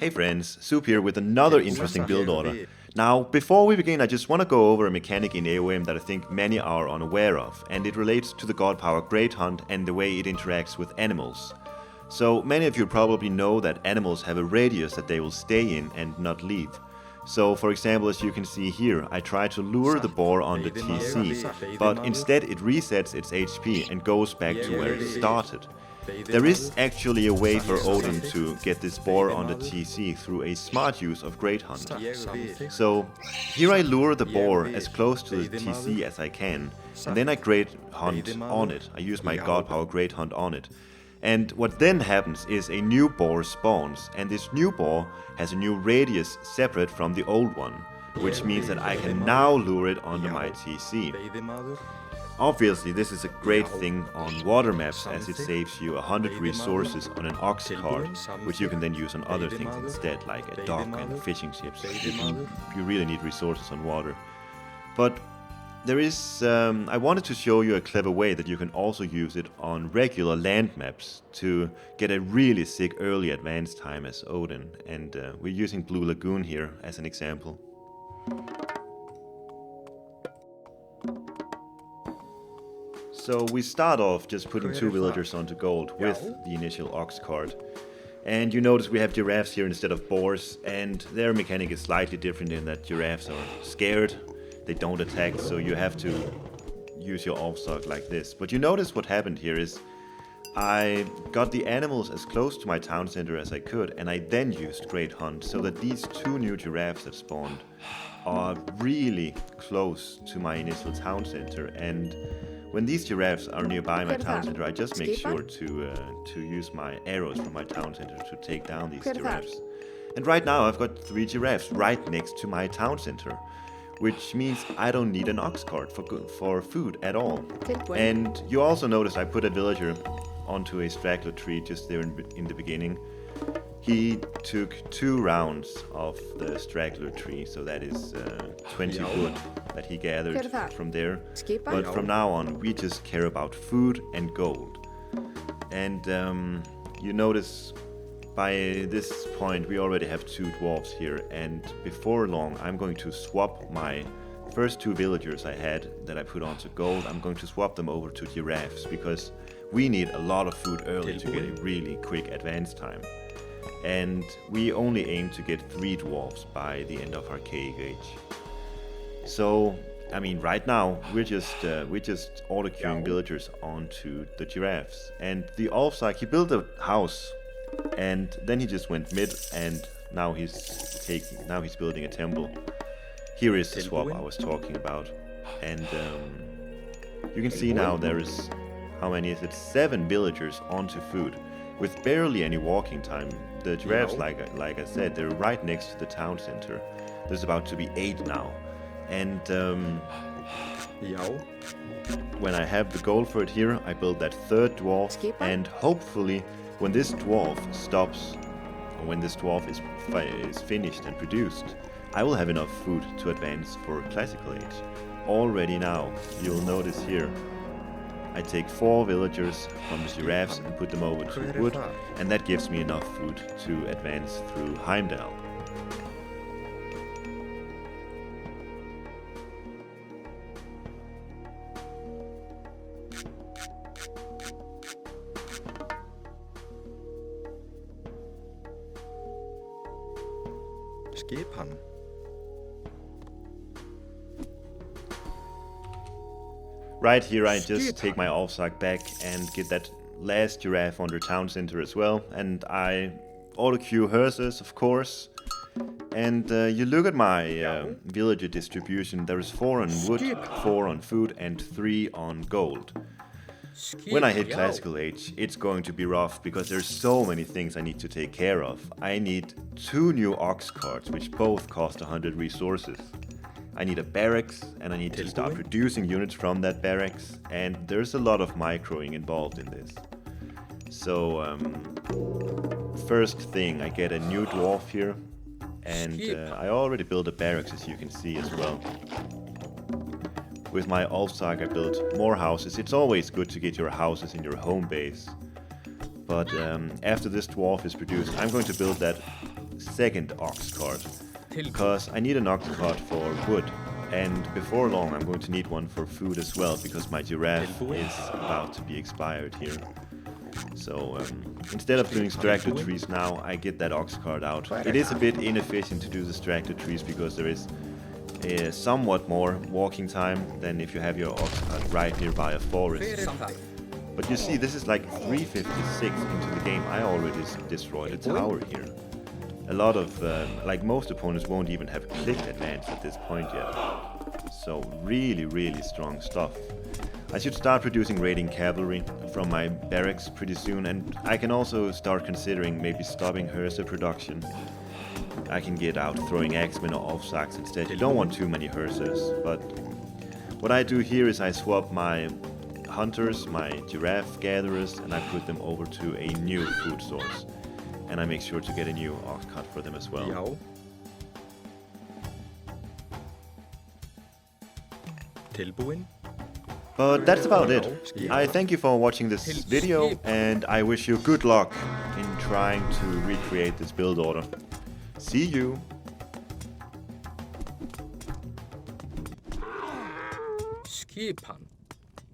Hey friends, Soup here with another interesting build order. Now, before we begin, I just want to go over a mechanic in AOM that I think many are unaware of, and it relates to the God Power Great Hunt and the way it interacts with animals. So, many of you probably know that animals have a radius that they will stay in and not leave. So, for example, as you can see here, I try to lure the boar on the TC, but instead it resets its HP and goes back to where it started. There is actually a way for Odin to get this boar on the TC through a smart use of Great Hunt. So here I lure the boar as close to the TC as I can, and then I Great Hunt on it. I use my God Power Great Hunt on it. And what then happens is a new boar spawns, and this new boar has a new radius separate from the old one, which means that I can now lure it onto my TC. Obviously, this is a great thing on water maps as it saves you 100 resources on an ox cart, which you can then use on other things instead, like a dock and fishing ships. You really need resources on water. But there is, I wanted to show you a clever way that you can also use it on regular land maps to get a really sick early advance time as Odin, and we're using Blue Lagoon here as an example. So we start off just putting 2 villagers onto gold with the initial ox cart. And you notice we have giraffes here instead of boars, and their mechanic is slightly different in that giraffes are scared, they don't attack, so you have to use your offstock like this. But you notice what happened here is I got the animals as close to my town center as I could, and I then used Great Hunt so that these 2 new giraffes that spawned are really close to my initial town center. And when these giraffes are nearby my town center, I just make sure to use my arrows from my town center to take down these giraffes. And right now I've got 3 giraffes right next to my town center, which means I don't need an ox cart for food at all. And you also notice I put a villager onto a straggler tree just there in the beginning. He took 2 rounds of the straggler tree, so that is 20 wood that he gathered from there. But from now on, we just care about food and gold. And you notice by this point, we already have 2 dwarves here, and before long, I'm going to swap my first 2 villagers I had that I put onto gold. I'm going to swap them over to giraffes, because we need a lot of food early to get a really quick advance time. And we only aim to get 3 dwarves by the end of Archaic Age. So, I mean, right now we're just auto-queuing villagers onto the giraffes. And the Olfsark, he built a house, and then he just went mid, and now he's building a temple. Here is the swap I was talking about, and you can see now there is, how many is it? 7 villagers onto food, with barely any walking time. The giraffes, like I said, they're right next to the town center. There's about to be 8 now. And when I have the gold for it here, I build that 3rd dwarf, and hopefully when this dwarf stops, or when this dwarf is finished and produced, I will have enough food to advance for Classical Age. Already now, you'll notice here, I take 4 villagers from the giraffes and put them over to wood, and that gives me enough food to advance through Heimdall. Right here I just take my Olfsark back and get that last giraffe on the town center as well, and I auto-queue hearses, of course. And you look at my villager distribution, there is 4 on wood, 4 on food, and 3 on gold. When I hit Classical Age, it's going to be rough because there's so many things I need to take care of. I need 2 new ox carts, which both cost 100 resources. I need a barracks, and I need to start producing units from that barracks, and there's a lot of microing involved in this. So, first thing, I get a new dwarf here, and I already built a barracks, as you can see as well. With my Olfsark I built more houses. It's always good to get your houses in your home base. But after this dwarf is produced, I'm going to build that second ox cart, because I need an ox cart for wood, and before long I'm going to need one for food as well, because my giraffe is about to be expired here. So instead of doing extractor trees now, I get that ox cart out. It is a bit inefficient to do the extractor trees because there is somewhat more walking time than if you have your ox cart right nearby a forest. But you see, this is like 356 into the game. I already destroyed a tower here. A lot of, like most opponents won't even have clicked advance at this point yet. So really strong stuff. I should start producing raiding cavalry from my barracks pretty soon, and I can also start considering maybe stopping Hersa production. I can get out throwing axemen or offsacks instead. You don't want too many Hersas, but what I do here is I swap my hunters, my giraffe gatherers, and I put them over to a new food source. And I make sure to get a new ox cart for them as well. But that's about it. I thank you for watching this video, and I wish you good luck in trying to recreate this build order. See you! skipan